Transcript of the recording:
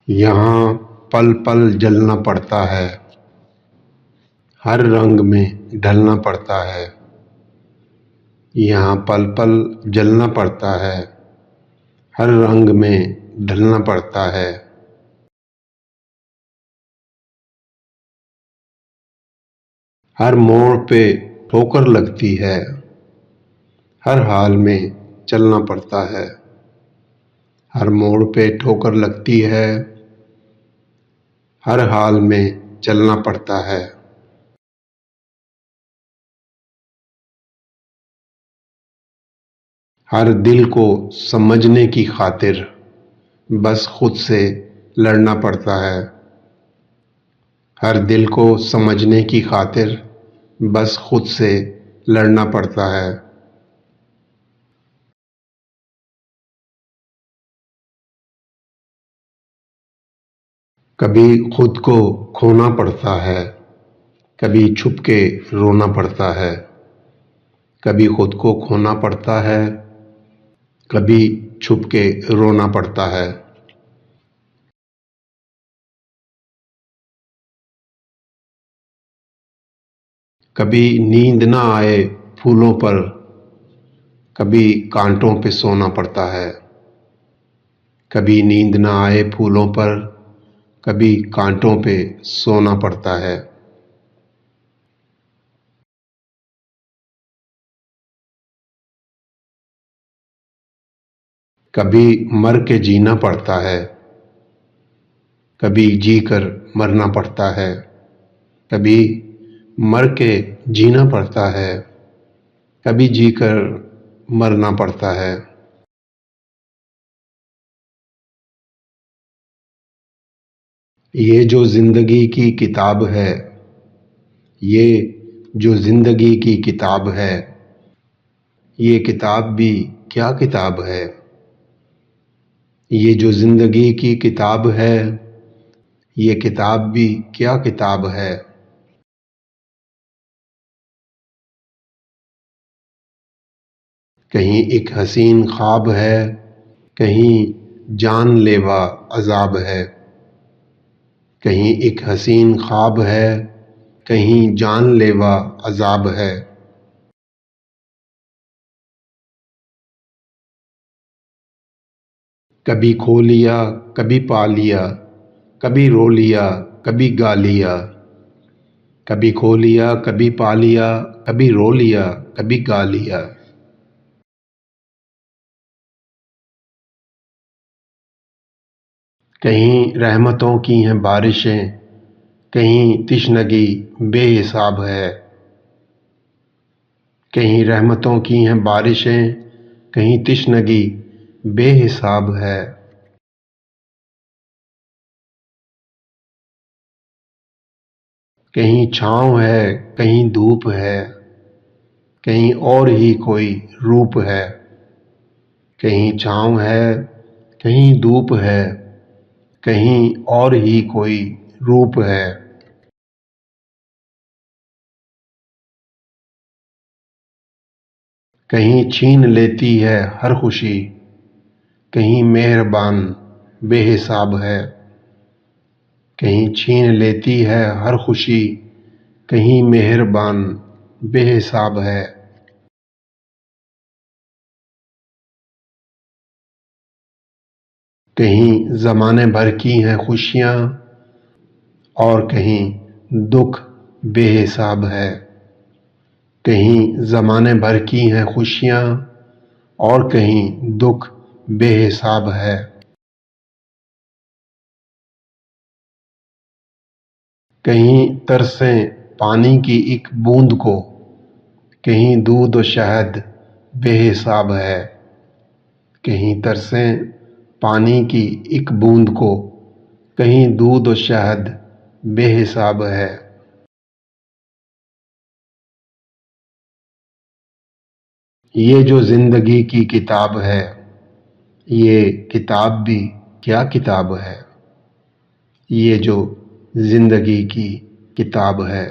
यहाँ पल पल जलना पड़ता है, हर रंग में ढलना पड़ता है। यहाँ पल पल जलना पड़ता है, हर रंग में ढलना पड़ता है। हर मोड़ पे ठोकर लगती है, हर हाल में चलना पड़ता है। हर मोड़ पे ठोकर लगती है, हर हाल में चलना पड़ता है। हर दिल को समझने की खातिर बस खुद से लड़ना पड़ता है। हर दिल को समझने की खातिर बस खुद से लड़ना पड़ता है। कभी खुद को खोना पड़ता है, कभी छुप के रोना पड़ता है। कभी खुद को खोना पड़ता है, कभी छुप के रोना पड़ता है। कभी नींद ना आए फूलों पर, कभी कांटों पे सोना पड़ता है। कभी नींद ना आए फूलों पर, कभी कांटों पे सोना पड़ता है। कभी मर के जीना पड़ता है, कभी जी कर मरना पड़ता है। कभी मर के जीना पड़ता है, कभी जी कर मरना पड़ता है। ये जो जिंदगी की किताब है, ये जो जिंदगी की किताब है, ये किताब भी क्या किताब है। ये जो जिंदगी की किताब है, ये किताब भी क्या किताब है। कहीं एक हसीन ख्वाब है, कहीं जानलेवा अजाब है। कहीं एक हसीन ख्वाब है, कहीं जानलेवा अजाब है। कभी खो लिया, कभी पा लिया, कभी रो लिया, कभी गा लिया। कभी खो लिया, कभी पा लिया, कभी रो लिया, कभी गा लिया। कहीं रहमतों की हैं बारिशें, कहीं तिश्नगी बेहिसाब है। कहीं रहमतों की हैं बारिशें, कहीं तिश्नगी बेहिसाब है। कहीं छाँव है, कहीं धूप है, कहीं और ही कोई रूप है। कहीं छाँव है, कहीं धूप है, कहीं और ही कोई रूप है। कहीं छीन लेती है हर खुशी, कहीं मेहरबान बेहिसाब है। कहीं छीन लेती है हर खुशी, कहीं मेहरबान बेहिसाब है। कहीं ज़माने भर की हैं खुशियाँ, और कहीं दुख बेहिसाब है। कहीं ज़माने भर की हैं खुशियाँ, और कहीं दुख बेहिसाब है। कहीं तरसें पानी की एक बूंद को, कहीं दूध और शहद बेहिसाब है। कहीं तरसें पानी की एक बूंद को, कहीं दूध और शहद बेहिसाब है। ये जो जिंदगी की किताब है, ये किताब भी क्या किताब है। ये जो जिंदगी की किताब है।